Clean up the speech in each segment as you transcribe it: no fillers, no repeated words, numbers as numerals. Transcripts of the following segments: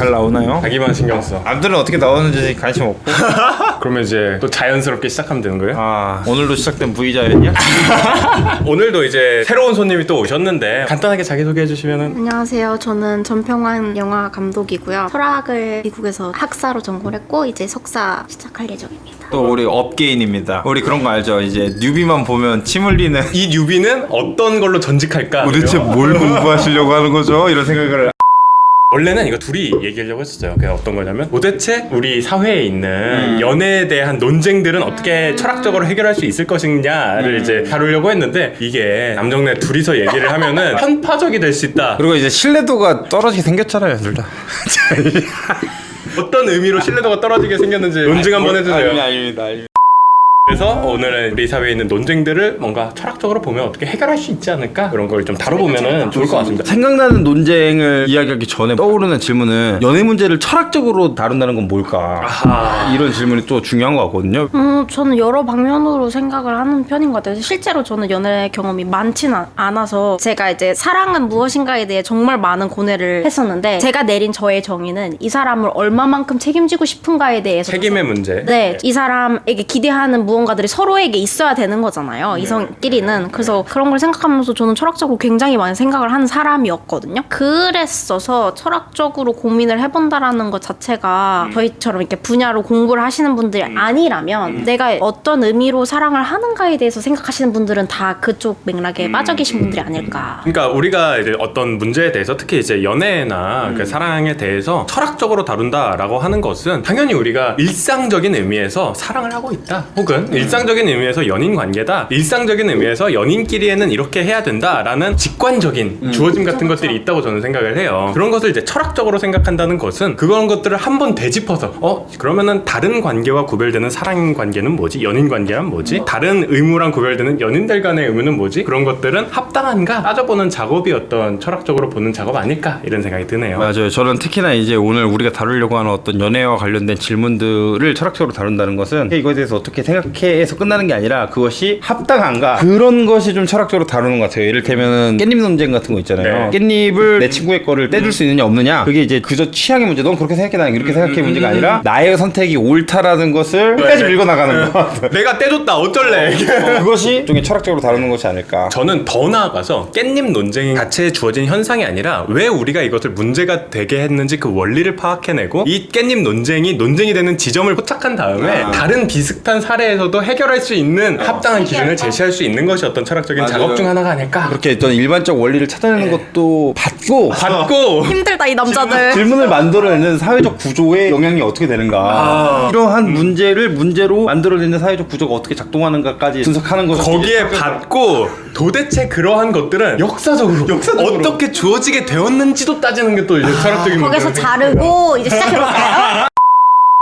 잘 나오나요? 자기만 신경 써. 남들은 어떻게 나오는지 관심 없고. 그러면 이제 또 자연스럽게 시작하면 되는 거예요? 아, 오늘도 시작된 V자였냐? 오늘도 이제 새로운 손님이 또 오셨는데 간단하게 자기소개해 주시면은. 안녕하세요. 저는 전평환 영화 감독이고요. 철학을 미국에서 학사로 전공했고 이제 석사 시작할 예정입니다. 또 우리 업계인입니다. 우리 그런 거 알죠? 이제 뉴비만 보면 침 흘리는. 이 뉴비는 어떤 걸로 전직할까? 도대체 뭘 공부하시려고 하는 거죠? 이런 생각을. 원래는 이거 둘이 얘기하려고 했었어요. 그게 어떤 거냐면 도대체 우리 사회에 있는 연애에 대한 논쟁들은 어떻게 철학적으로 해결할 수 있을 것이냐를 이제 다루려고 했는데 이게 남정네 둘이서 얘기를 하면은 편파적이 될 수 있다. 그리고 이제 신뢰도가 떨어지게 생겼잖아요, 둘 다. 어떤 의미로 신뢰도가 떨어지게 생겼는지 논증 한번 해주세요. 아닙니다. 그래서 오늘은 우리 사회에 있는 논쟁들을 뭔가 철학적으로 보면 어떻게 해결할 수 있지 않을까? 그런 걸 좀 다뤄보면 좋을 것 같습니다. 생각나는 논쟁을 이야기하기 전에 떠오르는 질문은 연애 문제를 철학적으로 다룬다는 건 뭘까? 아하. 이런 질문이 또 중요한 것 같거든요. 저는 여러 방면으로 생각을 하는 편인 것 같아요. 실제로 저는 연애 경험이 많지는 않아서 제가 이제 사랑은 무엇인가에 대해 정말 많은 고뇌를 했었는데 제가 내린 저의 정의는 이 사람을 얼마만큼 책임지고 싶은가에 대해서 책임의 문제. 네, 이 사람에게 기대하는 무언가들이 서로에게 있어야 되는 거잖아요. 이성끼리는. 그래서 그런 걸 생각하면서 저는 철학적으로 굉장히 많이 생각을 하는 사람이었거든요. 그랬어서 철학적으로 고민을 해본다라는 것 자체가 저희처럼 이렇게 분야로 공부를 하시는 분들이 아니라면 내가 어떤 의미로 사랑을 하는가에 대해서 생각하시는 분들은 다 그쪽 맥락에 빠져 계신 분들이 아닐까. 그러니까 우리가 이제 어떤 문제에 대해서 특히 이제 연애나 그 사랑에 대해서 철학적으로 다룬다라고 하는 것은 당연히 우리가 일상적인 의미에서 사랑을 하고 있다. 혹은 일상적인 의미에서 연인 관계다. 일상적인 의미에서 연인끼리에는 이렇게 해야 된다라는 직관적인 주어짐 같은 것들이 있다고 저는 생각을 해요. 그런 것을 이제 철학적으로 생각한다는 것은 그런 것들을 한번 되짚어서 그러면은 다른 관계와 구별되는 사랑 관계는 뭐지? 연인 관계란 뭐지? 다른 의무랑 구별되는 연인들 간의 의무는 뭐지? 그런 것들은 합당한가? 따져보는 작업이 어떤 철학적으로 보는 작업 아닐까? 이런 생각이 드네요. 맞아요. 저는 특히나 이제 오늘 우리가 다루려고 하는 어떤 연애와 관련된 질문들을 철학적으로 다룬다는 것은 이거에 대해서 어떻게 생각해서 끝나는 게 아니라 그것이 합당한가? 그런 것이 좀 철학적으로 다루는 것 같아요. 이를테면 깻잎 논쟁 같은 거 있잖아요. 네. 깻잎을 내 친구의 거를 떼줄 수 있느냐 없느냐? 그게 이제 그저 취향의 문제. 넌 그렇게 생각해, 난 이렇게 생각해 문제가 아니라 나의 선택이 옳다라는 것을 끝까지 밀고 나가는 거. 내가 떼줬다 어쩔래? 그것이 좀 철학적으로 다루는 것이 아닐까. 저는 더 나아가서 깻잎 논쟁 자체에 주어진 현상이 아니라 왜 우리가 이것을 문제가 되게 했는지 그 원리를 파악해내고 이 깻잎 논쟁이 되는 지점을 포착한 다음에 다른 비슷한 사례에서도 해결할 수 있는 합당한 기준을 제시할 수 있는 것이 어떤 철학적인 맞아요. 작업 중 하나가 아닐까? 그렇게 어떤 일반적 원리를 찾아내는 것도 받고 힘들다 이 남자들. 질문을 만들어내는 사회적 구조의 영향이 어떻게 되는가, 이러한 문제를 문제로 만들어내는 사회적 구조가 어떻게 작동하는가까지 분석하는 것. 거기에 받고 도대체 그러한 것들은 역사적으로 어떻게 주어지게 되었는지도 따지는 게 또 이제 철학적인 거기서 문제가 자르고 이제 시작해볼까요?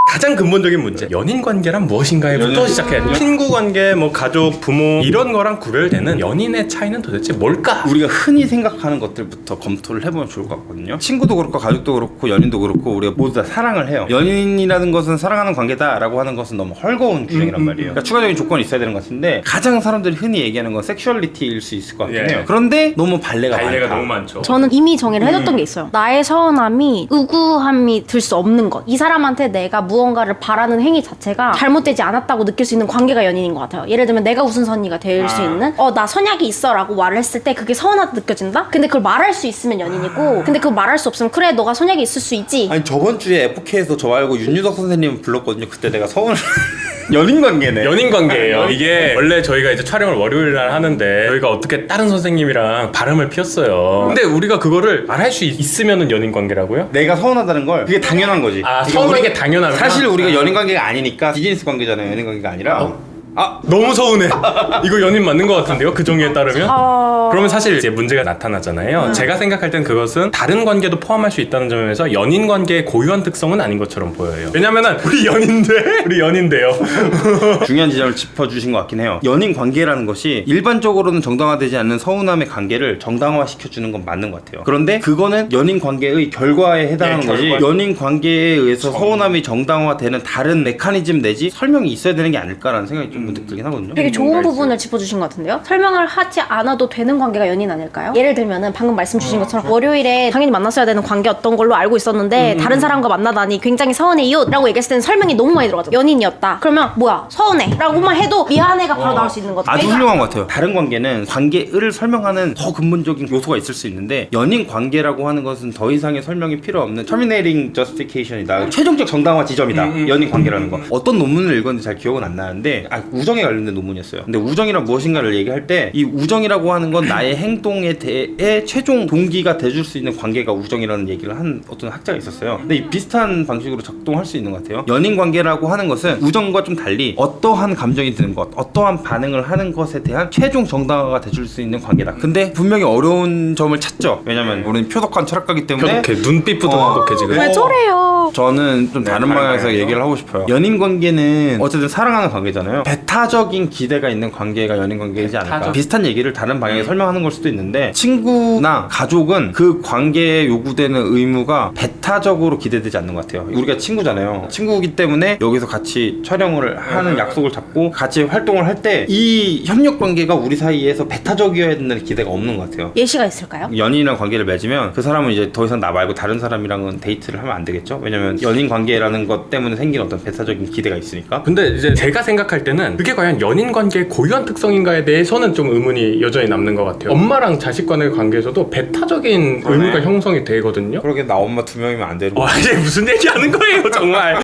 가장 근본적인 문제, 연인 관계란 무엇인가에부터 시작해야 돼. 친구 관계, 뭐 가족, 부모 이런 거랑 구별되는 연인의 차이는 도대체 뭘까? 우리가 흔히 생각하는 것들부터 검토를 해보면 좋을 것 같거든요. 친구도 그렇고 가족도 그렇고 연인도 그렇고 우리가 모두 다 사랑을 해요. 연인이라는 것은 사랑하는 관계다라고 하는 것은 너무 헐거운 규정이란 말이에요. 그러니까 추가적인 조건이 있어야 되는 것 같은데 가장 사람들이 흔히 얘기하는 건 섹슈얼리티일 수 있을 것 같긴 해요. 그런데 너무 발레가 많다. 너무 많죠. 저는 이미 정의를 해뒀던 게 있어요. 나의 서운함이 의구함이 들 수 없는 것. 이 사람한테 내가 무언가를 바라는 행위 자체가 잘못되지 않았다고 느낄 수 있는 관계가 연인인 것 같아요. 예를 들면 내가 우선선이가 될 수 있는 나 선약이 있어 라고 말을 했을 때 그게 서운하다 느껴진다? 근데 그걸 말할 수 있으면 연인이고 근데 그걸 말할 수 없으면 그래 너가 선약이 있을 수 있지. 아니 저번 주에 FK에서 저 말고 윤유덕 선생님 불렀거든요. 그때 내가 서운을 연인 관계네. 연인 관계예요. 이게 원래 저희가 이제 촬영을 월요일 날 하는데 저희가 어떻게 다른 선생님이랑 바람을 피웠어요. 근데 우리가 그거를 말할 수 있으면은 연인 관계라고요? 내가 서운하다는 걸 그게 당연한 거지. 서운한 게 당연하구나. 사실 우리가 연인 관계가 아니니까 비즈니스 관계잖아요. 연인 관계가 아니라. 너무 서운해. 이거 연인 맞는 것 같은데요? 그 정의에 따르면? 그러면 사실 이제 문제가 나타나잖아요. 제가 생각할 땐 그것은 다른 관계도 포함할 수 있다는 점에서 연인 관계의 고유한 특성은 아닌 것처럼 보여요. 왜냐면은 우리 연인데요. 중요한 지점을 짚어주신 것 같긴 해요. 연인 관계라는 것이 일반적으로는 정당화되지 않는 서운함의 관계를 정당화시켜주는 건 맞는 것 같아요. 그런데 그거는 연인 관계의 결과에 해당하는 거지 연인 관계에 의해서 서운함이 정당화되는 다른 메커니즘 내지 설명이 있어야 되는 게 아닐까라는 생각이 좀 분들 들긴 하거든요. 되게 좋은 부분을 짚어주신 것 같은데요? 설명을 하지 않아도 되는 관계가 연인 아닐까요? 예를 들면은 방금 말씀 주신 것처럼 월요일에 당연히 만났어야 되는 관계였던 걸로 알고 있었는데 다른 사람과 만나다니 굉장히 서운해요 라고 얘기했을 때는 설명이 너무 많이 들어가죠. 연인이었다. 그러면 뭐야 서운해 라고만 해도 미안해가 바로 나올 수 있는 거죠. 아주 훌륭한 것 같아요. 다른 관계는 관계를 설명하는 더 근본적인 요소가 있을 수 있는데 연인 관계라고 하는 것은 더 이상의 설명이 필요 없는 terminating justification이다. 최종적 정당화 지점이다. 연인 관계라는 거. 어떤 논문을 읽었는지 잘 기억은 안 나는데 우정에 관련된 논문이었어요. 근데 우정이란 무엇인가를 얘기할 때 이 우정이라고 하는 건 나의 행동에 대해 최종 동기가 돼줄 수 있는 관계가 우정이라는 얘기를 한 어떤 학자가 있었어요. 근데 이 비슷한 방식으로 작동할 수 있는 것 같아요. 연인 관계라고 하는 것은 우정과 좀 달리 어떠한 감정이 드는 것, 어떠한 반응을 하는 것에 대한 최종 정당화가 돼줄 수 있는 관계다. 근데 분명히 어려운 점을 찾죠. 왜냐면 우리는 표독한 철학가기 때문에 표독해. 눈빛부터 표독해 지금. 왜 저래요? 저는 좀 다른 방향에서 얘기를 하고 싶어요. 연인 관계는 어쨌든 사랑하는 관계잖아요. 배타적인 기대가 있는 관계가 연인 관계이지 않을까. 비슷한 얘기를 다른 방향에 설명하는 걸 수도 있는데 친구나 가족은 그 관계에 요구되는 의무가 배타적으로 기대되지 않는 것 같아요. 우리가 친구잖아요. 친구이기 때문에 여기서 같이 촬영을 하는 약속을 잡고 같이 활동을 할 때 이 협력 관계가 우리 사이에서 배타적이어야 된다는 기대가 없는 것 같아요. 예시가 있을까요? 연인이랑 관계를 맺으면 그 사람은 이제 더 이상 나 말고 다른 사람이랑은 데이트를 하면 안 되겠죠? 왜냐면 연인 관계라는 것 때문에 생긴 어떤 배타적인 기대가 있으니까. 근데 이제 제가 생각할 때는 그게 과연 연인 관계의 고유한 특성인가에 대해서는 좀 의문이 여전히 남는 것 같아요. 엄마랑 자식 간의 관계에서도 배타적인 의무가 형성이 되거든요. 그러게 나 엄마 2명이면 안 되는 거야. 이게 무슨 얘기하는 거예요 정말.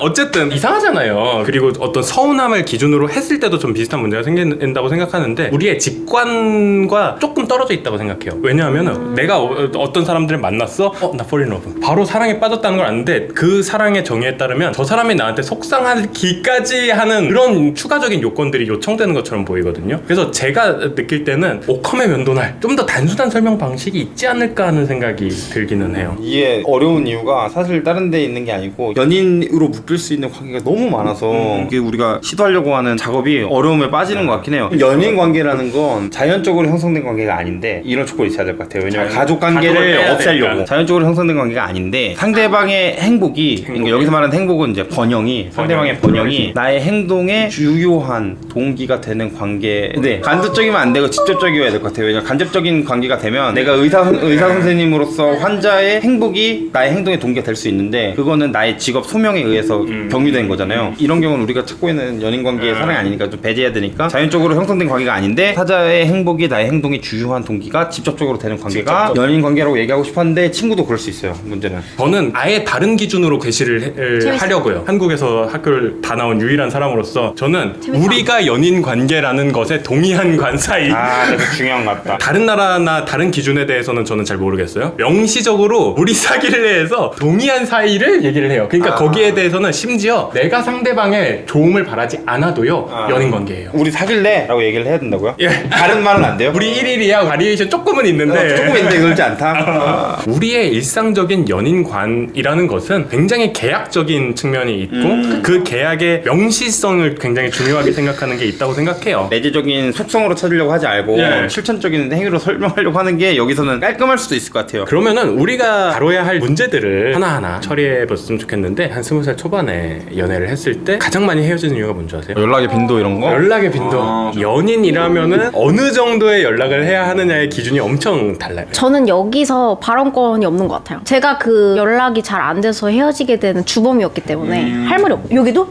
어쨌든 이상하잖아요. 그리고 어떤 서운함을 기준으로 했을 때도 좀 비슷한 문제가 생긴다고 생각하는데 우리의 직관과 조금 떨어져 있다고 생각해요. 왜냐하면 내가 어떤 사람들을 만났어? 나 fall in love. 바로 사랑에 빠졌다는 걸 아는데 그 사랑의 정의에 따르면 저 사람이 나한테 속상하기까지 하는 그런 추가적인 요건들이 요청되는 것처럼 보이거든요. 그래서 제가 느낄 때는 오컴의 면도날 좀 더 단순한 설명 방식이 있지 않을까 하는 생각이 들기는 해요. 이게 어려운 이유가 사실 다른 데 있는 게 아니고 연인으로 묶일 수 있는 관계가 너무 많아서 이게 우리가 시도하려고 하는 작업이 어려움에 빠지는 것 같긴 해요. 연인 관계라는 건 자연적으로 형성된 관계가 아닌데 이런 조건이 있어야 될 것 같아요. 왜냐면 가족 관계를 없애려고 자연적으로 형성된 관계가 아닌데 상대방의 행복이 그러니까 여기서 말하는 행복은 이제 번영이 상대방의 번영이 나의 행동에 주요한 동기가 되는 관계인데 간접적이면 안 되고 직접적이어야 될 것 같아요. 왜냐면 간접적인 관계가 되면 내가 의사 선생님으로서 환자의 행복이 나의 행동의 동기가 될 수 있는데 그거는 나의 직업 소명에 의해서 경유된 거잖아요. 이런 경우는 우리가 찾고 있는 연인 관계의 사랑이 아니니까 좀 배제해야 되니까 자연적으로 형성된 관계가 아닌데 타자의 행복이 나의 행동의 주요한 동기가 직접적으로 되는 관계가 연인 관계라고 얘기하고 싶었는데 친구도 그럴 수 있어요. 문제는 저는 아예 다른 기준으로 괴시를 하려고요. 한국에서 학교를 다 나온 유일한 사람으로서 저는 우리가 연인 관계라는 것에 동의한 관 사이 되게 중요한 것 같다. 다른 나라나 다른 기준에 대해서는 저는 잘 모르겠어요. 명시적으로 우리 사귀를 해서 동의한 사이를 얘기를 해요. 그러니까 거기에 대해서는 심지어 내가 상대방의 좋음을 바라지 않아도요 연인 관계예요. 우리 사귈래? 라고 얘기를 해야 된다고요? 예. 다른 말은 안 돼요? 우리 1일이야 바리에이션 조금은 있는데 조금 있는데 그렇지 않다? 우리의 일상적인 연인관이라는 것은 굉장히 계약적인 측면이 있고 그 계약의 명시성을 굉장히 중요하게 생각하는 게 있다고 생각해요. 내재적인 속성으로 찾으려고 하지 말고 실천적인 행위로 설명하려고 하는 게 여기서는 깔끔할 수도 있을 것 같아요. 그러면은 우리가 다뤄야 할 문제들을 하나하나 처리해 봤으면 좋겠는데 한 20살 초반에 연애를 했을 때 가장 많이 헤어지는 이유가 뭔지 아세요? 연락의 빈도 이런 거? 연락의 빈도. 연인이라면은 어느 정도의 연락을 해야 하느냐의 기준이 엄청 달라요. 저는 여기서 발언권이 없는 것 같아요. 제가 그 연락이 잘 안 돼서 헤어지게 되는 주범이었기 때문에 할 말이 없고 여기도?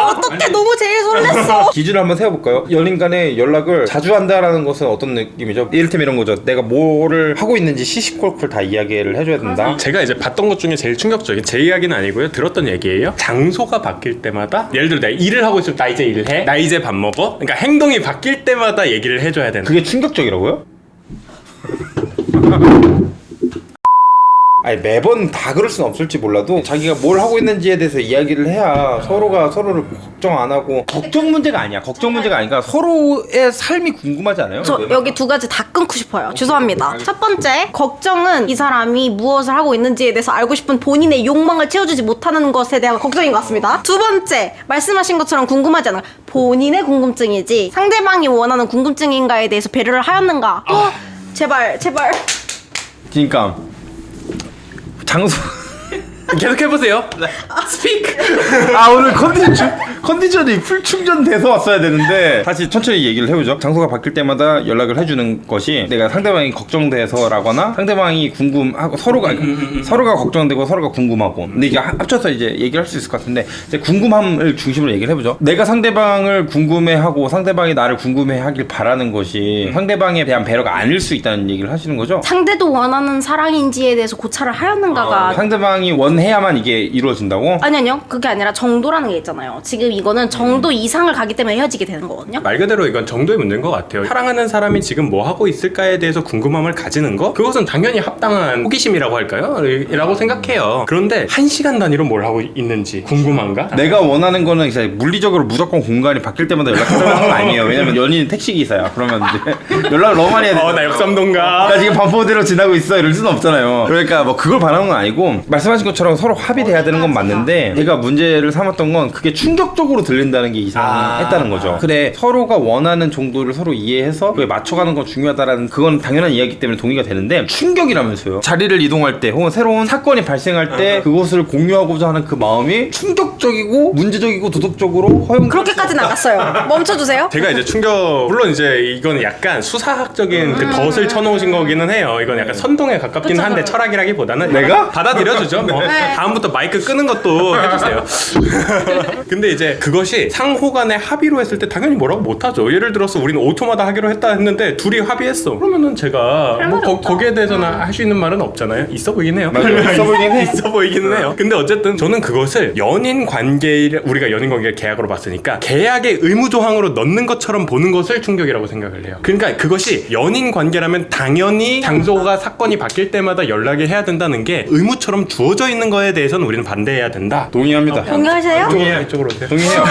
어떡해 너무 제일 설렜어. 기준을 한번 세워볼까요? 연인 간에 연락을 자주 한다라는 것은 어떤 느낌이죠? 이를테면 이런 거죠. 내가 뭐를 하고 있는지 시시콜콜 다 이야기를 해줘야 된다. 제가 이제 봤던 것 중에 제일 충격적인 제 이야기는 아니고요. 들었던 얘기예요. 장소가 바뀔 때마다 예를 들어 내가 일을 하고 있으면 나 이제 일해? 나 이제 밥 먹어? 그러니까 행동이 바뀔 때마다 얘기를 해줘야 되는. 그게 충격적이라고요? 아니 매번 다 그럴 순 없을지 몰라도 자기가 뭘 하고 있는지에 대해서 이야기를 해야 서로가 서로를 걱정 안 하고 걱정 문제가 아니야. 걱정 문제가 아니라 서로의 삶이 궁금하지 않아요? 저 여기 두 가지 다 끊고 싶어요. 죄송합니다. 첫 번째, 걱정은 이 사람이 무엇을 하고 있는지에 대해서 알고 싶은 본인의 욕망을 채워주지 못하는 것에 대한 걱정인 것 같습니다. 두 번째, 말씀하신 것처럼 궁금하지 않아요. 본인의 궁금증이지 상대방이 원하는 궁금증인가에 대해서 배려를 하였는가. 제발 그러니까 장소 계속 해보세요. 스피크. 아 오늘 컨디션이 풀 충전돼서 왔어야 되는데 다시 천천히 얘기를 해보죠. 장소가 바뀔 때마다 연락을 해주는 것이 내가 상대방이 걱정돼서라거나 상대방이 궁금하고 서로가 걱정되고 서로가 궁금하고 근데 이게 합쳐서 이제 얘기를 할 수 있을 것 같은데 이제 궁금함을 중심으로 얘기를 해보죠. 내가 상대방을 궁금해하고 상대방이 나를 궁금해하길 바라는 것이 상대방에 대한 배려가 아닐 수 있다는 얘기를 하시는 거죠. 상대도 원하는 사랑인지에 대해서 고찰을 하였는가가 상대방이 원해야만 이게 이루어진다고? 아니요 그게 아니라 정도라는 게 있잖아요. 지금 이거는 정도 이상을 가기 때문에 헤어지게 되는 거거든요. 말 그대로 이건 정도의 문제인 것 같아요. 사랑하는 사람이 지금 뭐 하고 있을까에 대해서 궁금함을 가지는 거? 그것은 당연히 합당한 호기심이라고 할까요? 라고 생각해요. 그런데 1시간 단위로 뭘 하고 있는지 궁금한가? 내가 원하는 거는 이제 물리적으로 무조건 공간이 바뀔 때마다 연락하자는 건 아니에요. 왜냐면 연인이 택시기사야. 그러면 이제 연락을 너무 많이 해야 돼. 나 역삼동가. 나 지금 반포대로 지나고 있어 이럴 수는 없잖아요. 그러니까 뭐 그걸 바라는 건 아니고 말씀하신 것처럼 서로 합의돼야 되는 건 맞는데 제가 문제를 삼았던 건 그게 충격적으로 들린다는 게 이상했다는 거죠. 그래 서로가 원하는 정도를 서로 이해해서 그에 맞춰가는 건 중요하다라는 그건 당연한 이야기 때문에 동의가 되는데 충격이라면서요. 자리를 이동할 때 혹은 새로운 사건이 발생할 때 그것을 공유하고자 하는 그 마음이 충격적이고 문제적이고 도덕적으로 허용 그렇게까지 나갔어요. 멈춰주세요. 제가 이제 충격 물론 이제 이건 약간 수사학적인 그 덫을 쳐놓으신 거기는 해요. 이건 약간 선동에 가깝긴 한데 철학이라기보다는 내가? 받아들여주죠. 뭐. 다음부터 마이크 끄는 것도 해주세요. 근데 이제 그것이 상호간에 합의로 했을 때 당연히 뭐라고 못하죠. 예를 들어서 우리는 오토마다 하기로 했다 했는데 둘이 합의했어. 그러면은 제가 뭐 거기에 대해서는 할 수 있는 말은 없잖아요. 있어 보이긴 해요. 맞아요. 있어 보이긴 해. 있어 보이기는 해요. 근데 어쨌든 저는 그것을 연인 관계를 우리가 연인 관계를 계약으로 봤으니까 계약의 의무 조항으로 넣는 것처럼 보는 것을 충격이라고 생각을 해요. 그러니까 그것이 연인 관계라면 당연히 장소가 사건이 바뀔 때마다 연락을 해야 된다는 게 의무처럼 주어져 있는 거에 대해서는 우리는 반대해야 된다. 동의합니다. 동의하세요? 동의해요. 이쪽으로 오세요. 동의해요.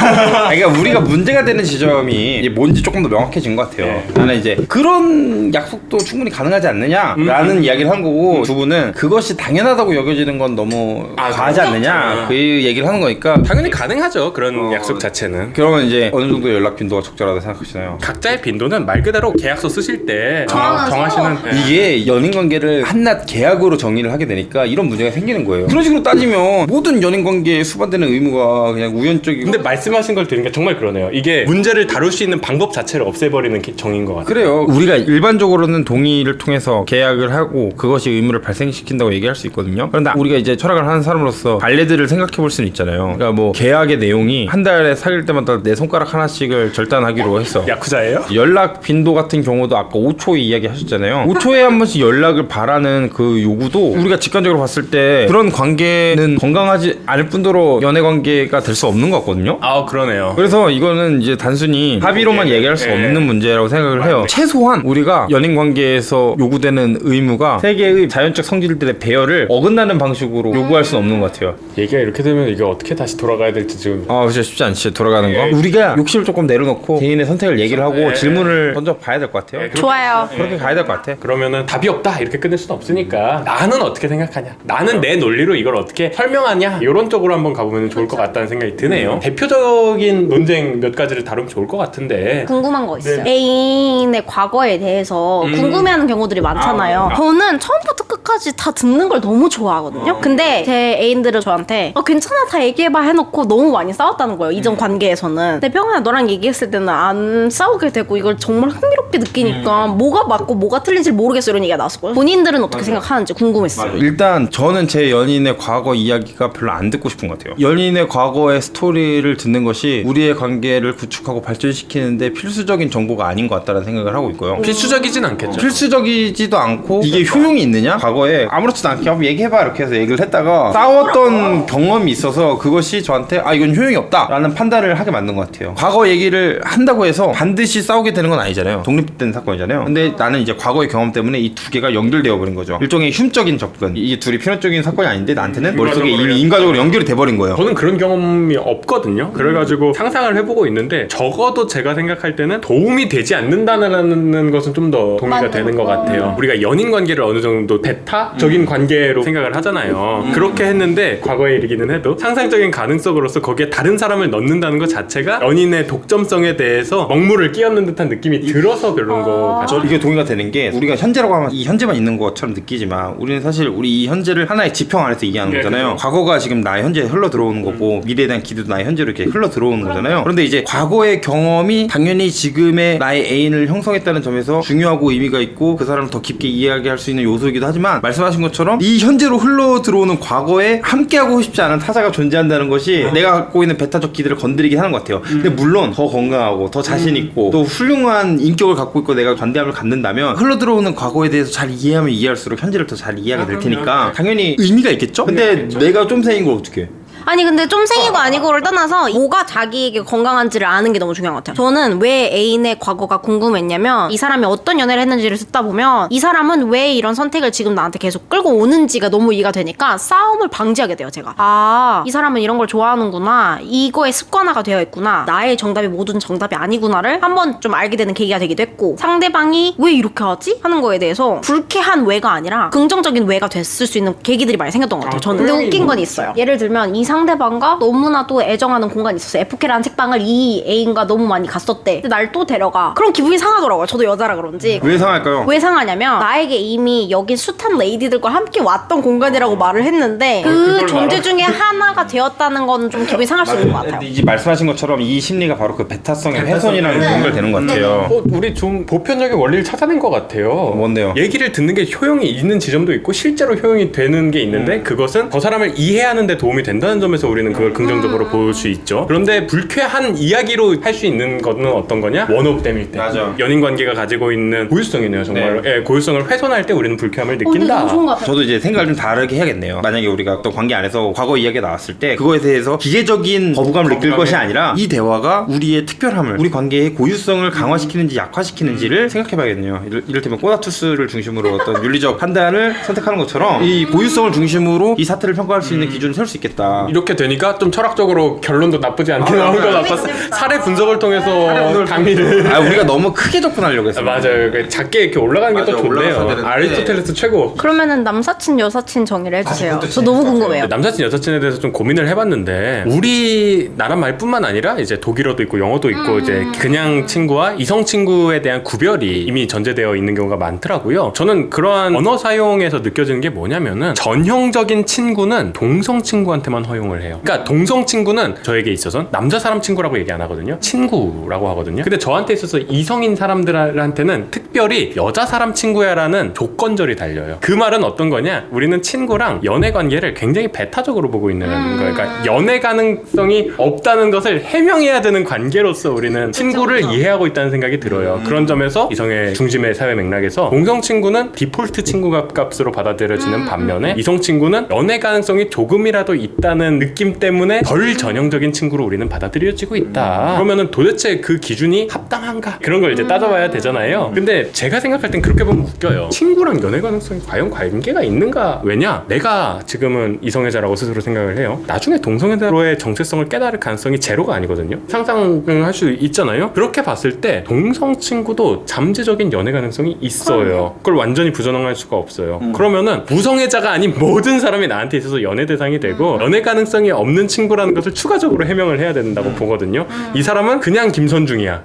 그러니까 우리가 문제가 되는 지점이 이제 뭔지 조금 더 명확해진 것 같아요. 나는 이제 그런 약속도 충분히 가능하지 않느냐라는 이야기를 한 거고 두 분은 그것이 당연하다고 여겨지는 건 너무 과하지 않느냐 그 얘기를 하는 거니까 당연히 가능하죠. 그런 약속 자체는. 그러면 이제 어느 정도 연락 빈도가 적절하다 생각하시나요? 각자의 빈도는 말 그대로 계약서 쓰실 때 정하는 정하시는 이게 연인 관계를 한낱 계약으로 정의를 하게 되니까 이런 문제가 생기는 거예요. 그런 식으로 따지면 모든 연인 관계에 수반되는 의무가 그냥 우연적이고 근데 말씀하신 걸 들으니까 정말 그러네요. 이게 문제를 다룰 수 있는 방법 자체를 없애버리는 정인 것 같아요. 그래요. 우리가 일반적으로는 동의를 통해서 계약을 하고 그것이 의무를 발생시킨다고 얘기할 수 있거든요. 그런데 우리가 이제 철학을 하는 사람으로서 관례들을 생각해 볼 수는 있잖아요. 그러니까 뭐 계약의 내용이 한 달에 사귈 때마다 내 손가락 하나씩을 절단하기로 했어. 야쿠자예요? 연락 빈도 같은 경우도 아까 5초 이야기 하셨잖아요. 5초에 한 번씩 연락을 바라는 그 요구도 우리가 직관적으로 봤을 때 그런 관계는 건강하지 않을 뿐더러 연애 관계가 될 수 없는 것 같거든요. 아 그러네요. 그래서 이거는 이제 단순히 합의로만 얘기할 수 없는 문제라고 생각을 해요. 최소한 우리가 연인 관계에서 요구되는 의무가 세계의 자연적 성질들의 배려를 어긋나는 방식으로 요구할 수는 없는 것 같아요. 얘기가 이렇게 되면 이게 어떻게 다시 돌아가야 될지 지금 진짜 쉽지 않지 돌아가는 거. 우리가 욕심을 조금 내려놓고 개인의 선택을 얘기를 하고 질문을 던져 봐야 될 것 같아요. 좋아요. 그렇게 가야 될 것 같아. 그러면은 답이 없다 이렇게 끝낼 수는 없으니까 나는 어떻게 생각하냐, 나는 내 논리로 이걸 어떻게 설명하냐, 이런 쪽으로 한번 가보면 좋을 것 같다는 생각이 드네요. 대표적인 논쟁 몇 가지를 다루면 좋을 것 같은데 궁금한 거 있어요. 애인의 과거에 대해서 궁금해하는 경우들이 많잖아요. 저는 처음부터 끝까지 다 듣는 걸 너무 좋아하거든요. 근데 제 애인들은 저한테 괜찮아 다 얘기해봐 해놓고 너무 많이 싸웠다는 거예요. 이전 관계에서는. 근데 평소에 너랑 얘기했을 때는 안 싸우게 되고 이걸 정말 흥미롭게 느끼니까 뭐가 맞고 뭐가 틀린지 모르겠어 이런 얘기가 나왔었거든요. 본인들은 어떻게 생각하는지 궁금했어요. 일단 저는 제 연인의 과거 이야기가 별로 안 듣고 싶은 것 같아요. 연인의 과거의 스토리를 듣는 것이 우리의 관계를 구축하고 발전시키는데 필수적인 정보가 아닌 것 같다는 생각을 하고 있고요. 필수적이진 않겠죠. 필수적이지도 않고 이게 효용이 있느냐? 과거에 아무렇지도 않게 한번 얘기해봐 이렇게 해서 얘기를 했다가 싸웠던 경험이 있어서 그것이 저한테 이건 효용이 없다 라는 판단을 하게 만든 것 같아요. 과거 얘기를 한다고 해서 반드시 싸우게 되는 건 아니잖아요. 독립된 사건이잖아요. 근데 나는 이제 과거의 경험 때문에 이 두 개가 연결되어 버린 거죠. 일종의 흉적인 접근. 이게 둘이 필연적인 사건이 아닌데 나한테는 머릿속에 이미 인과적으로 연결이 돼버린 거예요. 저는 그런 경험이 없거든요. 그래가지고 상상을 해보고 있는데 적어도 제가 생각할 때는 도움이 되지 않는다는 것은 좀 더 동의가 되는 것 같아요. 우리가 연인 관계를 어느 정도 배타적인 관계로 생각을 하잖아요. 그렇게 했는데 과거에 이르기는 해도 상상적인 가능성으로서 거기에 다른 사람을 넣는다는 것 자체가 연인의 독점성에 대해서 먹물을 끼얹는 듯한 느낌이 들어서 별로인 거 같아요. 이게 동의가 되는 게 우리가 현재라고 하면 이 현재만 있는 것처럼 느끼지만 우리는 사실 우리 이 현재를 하나의 지평 안에서 나한테 얘기하는 네, 거잖아요. 그죠. 과거가 지금 나의 현재에 흘러 들어오는 거고 미래에 대한 기대도 나의 현재로 이렇게 흘러 들어오는 거잖아요. 그런데 이제 과거의 경험이 당연히 지금의 나의 애인을 형성했다는 점에서 중요하고 의미가 있고 그 사람을 더 깊게 이야기할 수 있는 요소이기도 하지만 말씀하신 것처럼 이 현재로 흘러 들어오는 과거에 함께하고 싶지 않은 타자가 존재한다는 것이 내가 갖고 있는 배타적 기대를 건드리긴 하는 것 같아요. 근데 물론 더 건강하고 더 자신 있고 또 훌륭한 인격을 갖고 있고 내가 관대함을 갖는다면 흘러 들어오는 과거에 대해서 잘 이해하면 이해할수록 현재를 더 잘 이해하게 될 테니까 당연히 의미가 있겠죠? 근데 내가 좀 생긴 걸 어떻게 해? 아니 근데 좀 생이고 아니고를 떠나서 뭐가 자기에게 건강한지를 아는 게 너무 중요한 것 같아요. 저는 왜 애인의 과거가 궁금했냐면 이 사람이 어떤 연애를 했는지를 듣다 보면 이 사람은 왜 이런 선택을 지금 나한테 계속 끌고 오는지가 너무 이해가 되니까 싸움을 방지하게 돼요. 제가 이 사람은 이런 걸 좋아하는구나, 이거에 습관화가 되어 있구나, 나의 정답이 모든 정답이 아니구나를 한번 좀 알게 되는 계기가 되기도 했고, 상대방이 왜 이렇게 하지? 하는 거에 대해서 불쾌한 왜가 아니라 긍정적인 왜가 됐을 수 있는 계기들이 많이 생겼던 것 같아요. 저는. 근데 웃긴 건 있어요. 예를 들면 이 상대방과 너무나도 애정하는 공간이 있었어요. FK라는 책방을 이 애인과 너무 많이 갔었대. 근데 날 또 데려가. 그럼 기분이 상하더라고요. 저도 여자라 그런지. 왜 상할까요? 왜 상하냐면 나에게 이미 여긴 숱한 레이디들과 함께 왔던 공간이라고 말을 했는데 그 존재 중에 하나가 되었다는 건 좀 기분이 상할 수 있는 것 같아요. 이제 말씀하신 것처럼 이 심리가 바로 그 베타성의 훼손이랑 연결되는 것 같아요. 우리 좀 보편적인 원리를 찾아낸 것 같아요. 뭔데요? 얘기를 듣는 게 효용이 있는 지점도 있고 실제로 효용이 되는 게 있는데 그것은 저 사람을 이해하는 데 도움이 된다는 점에서 우리는 그걸 긍정적으로 볼 수 있죠. 그런데 불쾌한 이야기로 할 수 있는 거는 어떤 거냐? 원업댐일 때. 맞아. 연인 관계가 가지고 있는 고유성이네요. 정말로. 예, 고유성을 훼손할 때 우리는 불쾌함을 근데 느낀다. 너무 좋은 것 같아요. 저도 이제 생각을 좀 다르게 해야겠네요. 만약에 우리가 어떤 관계 안에서 과거 이야기가 나왔을 때 그거에 대해서 기계적인 거부감을 느낄 것이 아니라 이 대화가 우리의 특별함을, 우리 관계의 고유성을 강화시키는지 약화시키는지를 생각해봐야겠네요. 이를테면 꼬다투스를 중심으로 어떤 윤리적 판단을 선택하는 것처럼 이 고유성을 중심으로 이 사태를 평가할 수 있는 기준을 세울 수 있겠다. 이렇게 되니까 좀 철학적으로 결론도 나쁘지 않게 나온 것 같았어요. 사례 분석을 통해서 강의를. 우리가 너무 크게 접근하려고 했어요. 맞아요. 작게 이렇게 올라가는 게 또 맞아, 올라가서 좋네요. 되는데. 아리스토텔레스 최고. 그러면 남사친 여사친 정의를 해주세요. 그것도 저 너무 궁금해요. 남사친 여사친에 대해서 좀 고민을 해봤는데 우리나라 말뿐만 아니라 이제 독일어도 있고 영어도 있고 이제 그냥 친구와 이성 친구에 대한 구별이 이미 전제되어 있는 경우가 많더라고요. 저는 그러한 언어 사용에서 느껴지는 게 뭐냐면은 전형적인 친구는 동성 친구한테만 허용을 해요. 그러니까 동성 친구는 저에게 있어서는 남자 사람 친구라고 얘기 안 하거든요. 친구라고 하거든요. 근데 저한테 있어서 이성인 사람들한테는 특별히 여자 사람 친구야라는 조건절이 달려요. 그 말은 어떤 거냐? 우리는 친구랑 연애 관계를 굉장히 배타적으로 보고 있는 거예요. 그러니까 연애 가능성이 없다는 것을 해명해야 되는 관계로서 우리는 친구를 이해하고 있다는 생각이 들어요. 그런 점에서 이성의 중심의 사회 맥락에서 동성 친구는 디폴트 친구 값으로 받아들여지는 반면에 이성 친구는 연애 가능성이 조금이라도 있다는 느낌 때문에 덜 전형적인 친구로 우리는 받아들여지고 있다. 그러면은 도대체 그 기준이 합당한가? 그런 걸 이제 따져봐야 되잖아요. 근데 제가 생각할 땐 그렇게 보면 웃겨요. 친구랑 연애 가능성이 과연 관계가 있는가? 왜냐? 내가 지금은 이성애자라고 스스로 생각을 해요. 나중에 동성애자로의 정체성을 깨달을 가능성이 제로가 아니거든요. 상상을 할 수 있잖아요. 그렇게 봤을 때 동성 친구도 잠재적인 연애 가능성이 있어요. 그걸 완전히 부정할 수가 없어요. 그러면은 무성애자가 아닌 모든 사람이 나한테 있어서 연애 대상이 되고 연애 가능성이 없는 친구라는 것을 추가적으로 해명을 해야 된다고 보거든요. 이 사람은 그냥 김선중이야.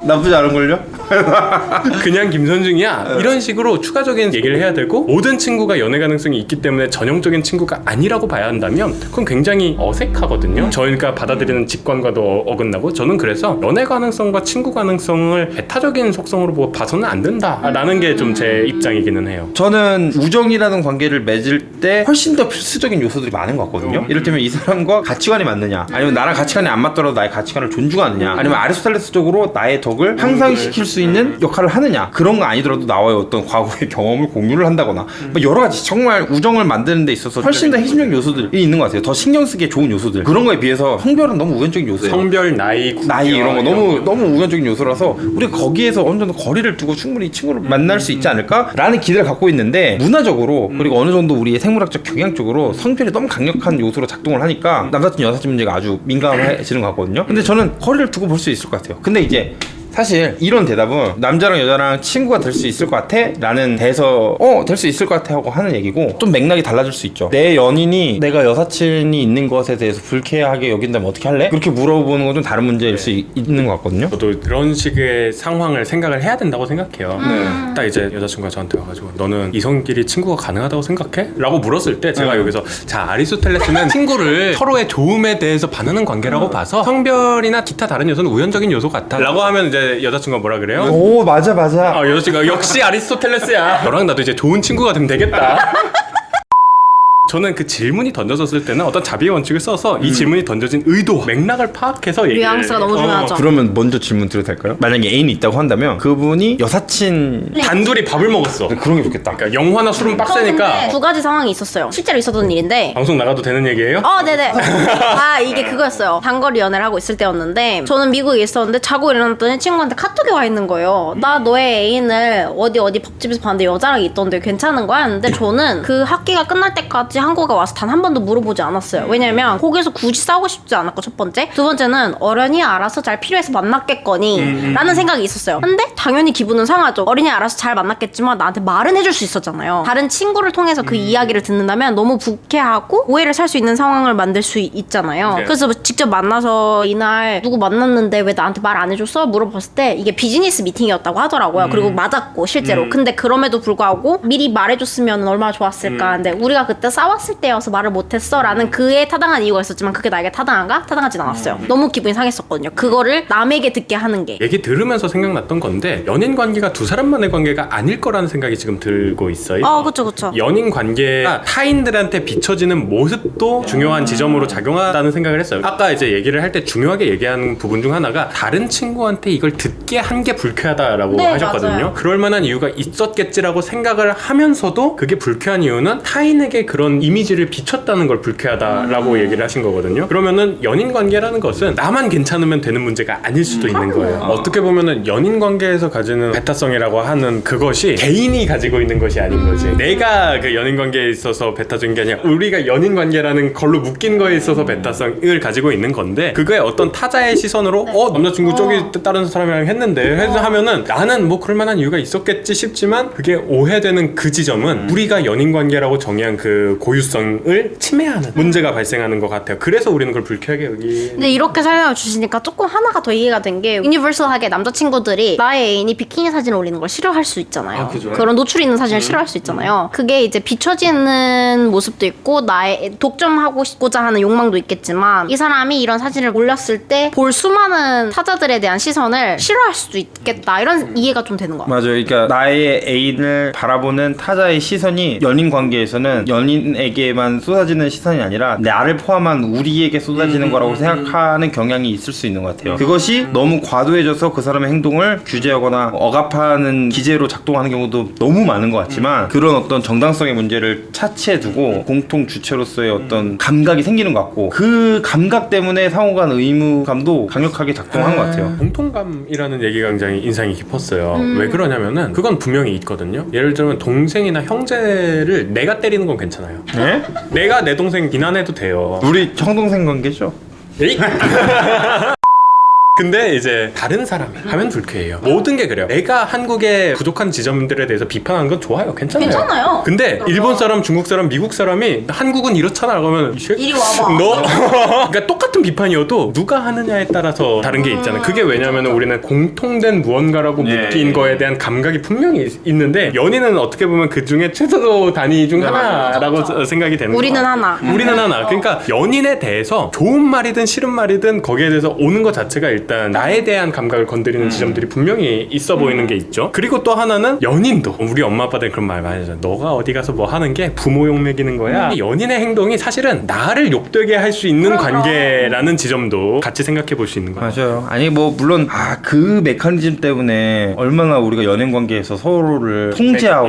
나쁘지 않은걸요? 그냥 김선중이야. 이런 식으로 추가적인 얘기를 해야 되고 모든 친구가 연애 가능성이 있기 때문에 전형적인 친구가 아니라고 봐야 한다면 그건 굉장히 어색하거든요. 저희가 받아들이는 직관과도 어긋나고 저는 그래서 연애 가능성과 친구 가능성을 배타적인 속성으로 보고 봐서는 안 된다라는 게 좀 제 입장이기는 해요. 저는 우정이라는 관계를 맺을 때 훨씬 더 필수적인 요소들이 많은 것 같거든요. 이를테면 이 사람과 가치관이 맞느냐, 아니면 나랑 가치관이 안 맞더라도 나의 가치관을 존중하느냐, 아니면 아리스토텔레스적으로 나의 덕을 향상시킬 수 있는 역할을 하느냐, 그런 거 아니더라도 나와의 어떤 과거의 경험을 공유를 한다거나 뭐 여러 가지 정말 우정을 만드는 데 있어서 훨씬 더 핵심적인 요소들이 있는 것 같아요. 더 신경 쓰기에 좋은 요소들. 그런 거에 비해서 성별은 너무 우연적인 요소예요. 성별, 나이 이런 거 너무 우연적인 요소라서 우리가 거기에서 어느 정도 거리를 두고 충분히 친구를 만날 수 있지 않을까라는 기대를 갖고 있는데, 문화적으로 그리고 어느 정도 우리의 생물학적 경향적으로 성별이 너무 강력한 요소로 작동을 하니까 남사친 여사친 문제가 아주 민감해지는 것 같거든요. 근데 저는 거리를 두고 볼 수 있을 것 같아요. 근데 이제 사실 이런 대답은 남자랑 여자랑 친구가 될 수 있을 것 같아? 라는 데서 될 수 있을 것 같아 하고 하는 얘기고 좀 맥락이 달라질 수 있죠. 내 연인이 내가 여사친이 있는 것에 대해서 불쾌하게 여긴다면 어떻게 할래? 그렇게 물어보는 건 좀 다른 문제일 수 있는 것 같거든요. 저도 그런 식의 상황을 생각을 해야 된다고 생각해요. 딱 이제 여자친구가 저한테 와가지고 너는 이성끼리 친구가 가능하다고 생각해? 라고 물었을 때 제가 여기서 자 아리스토텔레스는 친구를 서로의 좋음에 대해서 반하는 관계라고 봐서 성별이나 기타 다른 요소는 우연적인 요소 같아 라고 하면 이제 여자친구가 뭐라 그래요? 오 맞아 여자친구가 역시 아리스토텔레스야. 너랑 나도 이제 좋은 친구가 되면 되겠다. 저는 그 질문이 던져졌을 때는 어떤 자비의 원칙을 써서 이 질문이 던져진 의도, 맥락을 파악해서 얘기를 뉘앙스가 너무 중요하죠. 그러면 먼저 질문 드려도 될까요? 만약에 애인이 있다고 한다면 그분이 여사친 단둘이 밥을 먹었어. 그런 게 좋겠다. 그러니까 영화나 술은 빡세니까 두 가지 상황이 있었어요. 실제로 있었던 일인데. 방송 나가도 되는 얘기예요? 네네. 이게 그거였어요. 단거리 연애를 하고 있을 때였는데 저는 미국에 있었는데 자고 일어났더니 친구한테 카톡이 와 있는 거예요. 나 너의 애인을 어디 밥집에서 봤는데 여자랑 있던데 괜찮은 거야? 했는데 저는 그 학기가 끝날 때까지 한국에 와서 단 한 번도 물어보지 않았어요. 왜냐면 거기서 굳이 싸우고 싶지 않았고 첫 번째. 두 번째는 어련히 알아서 잘 필요해서 만났겠거니 라는 생각이 있었어요. 근데 당연히 기분은 상하죠. 어린이 알아서 잘 만났겠지만 나한테 말은 해줄 수 있었잖아요. 다른 친구를 통해서 그 이야기를 듣는다면 너무 불쾌하고 오해를 살 수 있는 상황을 만들 수 있잖아요. 네. 그래서 직접 만나서 이날 누구 만났는데 왜 나한테 말 안 해줬어? 물어봤을 때 이게 비즈니스 미팅이었다고 하더라고요. 그리고 맞았고 실제로. 근데 그럼에도 불구하고 미리 말해줬으면 얼마나 좋았을까. 근데 우리가 그때 싸웠을 때여서 말을 못했어 라는 그에 타당한 이유가 있었지만 그게 나에게 타당한가? 타당하진 않았어요. 너무 기분이 상했었거든요. 그거를 남에게 듣게 하는 게. 얘기 들으면서 생각났던 건데 연인 관계가 두 사람만의 관계가 아닐 거라는 생각이 지금 들고 있어요. 그쵸. 연인 관계가 타인들한테 비춰지는 모습도 중요한 지점으로 작용한다는 생각을 했어요. 아까 이제 얘기를 할 때 중요하게 얘기하는 부분 중 하나가 다른 친구한테 이걸 듣게 한 게 불쾌하다라고 네, 하셨거든요. 맞아요. 그럴 만한 이유가 있었겠지라고 생각을 하면서도 그게 불쾌한 이유는 타인에게 그런 이미지를 비췄다는 걸 불쾌하다라고 얘기를 하신 거거든요. 그러면은 연인 관계라는 것은 나만 괜찮으면 되는 문제가 아닐 수도 있는 거예요. 어떻게 보면은 연인 관계에서 가지는 베타성이라고 하는 그것이 개인이 가지고 있는 것이 아닌 거지. 내가 그 연인 관계에 있어서 베타적인 게 아니라 우리가 연인 관계라는 걸로 묶인 거에 있어서 베타성을 가지고 있는 건데 그거에 어떤 타자의 시선으로 남자친구 저기 다른 사람이랑 했는데 하면은 나는 뭐 그럴 만한 이유가 있었겠지 싶지만 그게 오해되는 그 지점은 우리가 연인 관계라고 정의한 그 고유성을 침해하는 문제가 발생하는 것 같아요. 그래서 우리는 그걸 불쾌하게 여기. 근데 이렇게 설명을 주시니까 조금 하나가 더 이해가 된 게 유니버설하게 남자친구들이 나의 애인이 비키니 사진을 올리는 걸 싫어할 수 있잖아요. 그죠. 그런 노출 있는 사진을 싫어할 수 있잖아요. 그게 이제 비춰지는 모습도 있고 나의 독점하고자 하는 욕망도 있겠지만 이 사람이 이런 사진을 올렸을 때 볼 수많은 타자들에 대한 시선을 싫어할 수도 있겠다 이런 이해가 좀 되는 것 같아요. 맞아요. 그러니까 나의 애인을 바라보는 타자의 시선이 연인 관계에서는 연인에게만 쏟아지는 시선이 아니라 나를 포함한 우리에게 쏟아지는 거라고 생각하는 경향이 있을 수 있는 것 같아요. 그것이 너무 과도해져서 그 사람의 행동을 규제하거나 억압하는 기제로 작동하는 경우도 너무 많은 것 같지만 그런 어떤 정당성의 문제를 차치해 두고 공통 주체로서의 어떤 감각이 생기는 것 같고 그 감각 때문에 상호간 의무감도 강력하게 작동하는 것 같아요. 공통감이라는 얘기가 굉장히 인상이 깊었어요. 왜 그러냐면은 그건 분명히 있거든요. 예를 들면 동생이나 형제를 내가 때리는 건 괜찮아요. 네? 내가 내 동생 비난해도 돼요. 우리 형동생 관계죠? 에이? 근데 이제 다른 사람이 하면 불쾌해요. 모든 게 그래요. 내가 한국의 부족한 지점들에 대해서 비판하는 건 좋아요. 괜찮아요. 괜찮아요. 근데 일본 사람, 중국 사람, 미국 사람이 한국은 이렇잖아 라고 하면 이리 와봐. 너 그러니까 똑같은 비판이어도 누가 하느냐에 따라서 다른 게 있잖아요. 그게 왜냐면 우리는 공통된 무언가라고 묶인 거에 대한 감각이 분명히 있는데 연인은 어떻게 보면 그 중에 최소 단위 중 하나라고 생각이 되는 거예요. 우리는 하나. 우리는 하나. 그러니까 연인에 대해서 좋은 말이든 싫은 말이든 거기에 대해서 오는 것 자체가 일단 나에 대한 감각을 건드리는 지점들이 분명히 있어 보이는 게 있죠. 그리고 또 하나는 연인도 우리 엄마 아빠들 그런 말 많이 하잖아. 너가 어디 가서 뭐 하는 게 부모 욕 먹이는 거야. 연인의 행동이 사실은 나를 욕되게 할 수 있는 관계라는 지점도 같이 생각해 볼 수 있는 거예요. 맞아요. 아니 뭐 물론 그 메커니즘 때문에 얼마나 우리가 연인 관계에서 서로를 통제하고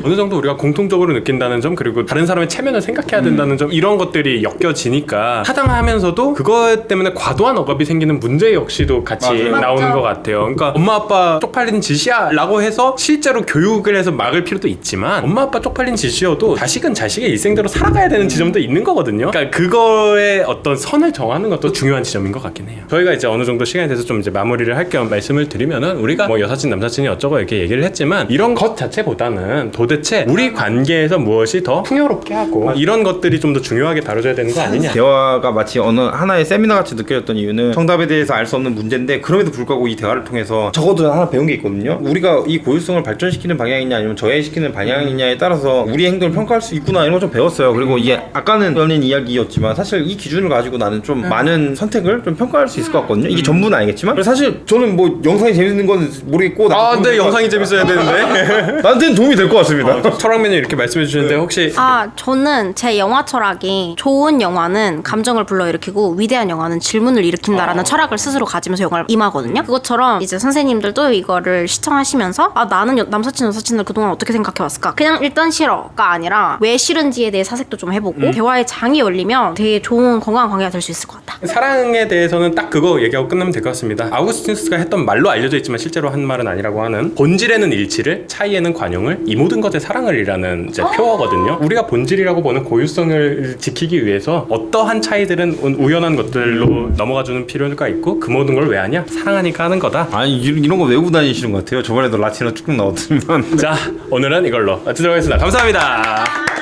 어느 정도 우리가 공통적으로 느낀다는 점 그리고 다른 사람의 체면을 생각해야 된다는 점 이런 것들이 엮여지니까 타당하면서도 그것 때문에 과도한 억압이 생기는 문제 역시 역시도 같이 맞아요. 나오는 맞죠. 것 같아요. 그러니까 엄마 아빠 쪽팔린 짓이야 라고 해서 실제로 교육을 해서 막을 필요도 있지만 엄마 아빠 쪽팔린 짓이어도 자식은 자식의 일생대로 살아가야 되는 지점도 있는 거거든요. 그러니까 그거에 어떤 선을 정하는 것도 중요한 지점인 것 같긴 해요. 저희가 이제 어느 정도 시간이 돼서 좀 이제 마무리를 할 겸 말씀을 드리면은 우리가 뭐 여사친 남사친이 어쩌고 이렇게 얘기를 했지만 이런 것 자체보다는 도대체 우리 관계에서 무엇이 더 풍요롭게 하고 이런 것들이 좀 더 중요하게 다뤄져야 되는 거 아니냐. 대화가 마치 어느 하나의 세미나 같이 느껴졌던 이유는 정답에 대해서 알 수 없는 문제인데 그럼에도 불구하고 이 대화를 통해서 적어도 하나 배운 게 있거든요. 우리가 이 고유성을 발전시키는 방향이냐 아니면 저해시키는 방향이냐에 따라서 우리의 행동을 평가할 수 있구나 이런 걸 좀 배웠어요. 그리고 이게 아까는 연인 이야기였지만 사실 이 기준을 가지고 나는 좀 많은 선택을 좀 평가할 수 있을 것 같거든요. 이게 전부는 아니겠지만 그래서 사실 저는 뭐 영상이 재밌는 건 모르겠고 근데 영상이 재밌어야 되는데. 나한테는 도움이 될 것 같습니다. 철학 메뉴 이렇게 말씀해 주시는데 혹시 저는 제 영화 철학이 좋은 영화는 감정을 불러일으키고 위대한 영화는 질문을 일으킨다라는 철학을 스스로 가지면서 영화를 임하거든요. 그것처럼 이제 선생님들도 이거를 시청하시면서 나는 남사친 여사친을 그동안 어떻게 생각해왔을까? 그냥 일단 싫어가 아니라 왜 싫은지에 대해 사색도 좀 해보고 대화의 장이 열리면 되게 좋은 건강한 관계가 될 수 있을 것 같다. 사랑에 대해서는 딱 그거 얘기하고 끝나면 될 것 같습니다. 아우구스티누스가 했던 말로 알려져 있지만 실제로 한 말은 아니라고 하는 본질에는 일치를, 차이에는 관용을, 이 모든 것에 사랑을이라는 이제 표어거든요. 우리가 본질이라고 보는 고유성을 지키기 위해서 어떠한 차이들은 우연한 것들로 넘어가주는 필요가 있고 그 모든 걸 왜 하냐? 사랑하니까 하는 거다. 아니 이런 거 외우고 다니시는 것 같아요. 저번에도 라틴어 쭉 나왔더니만. 자, 오늘은 이걸로 마치도록 하겠습니다. 감사합니다.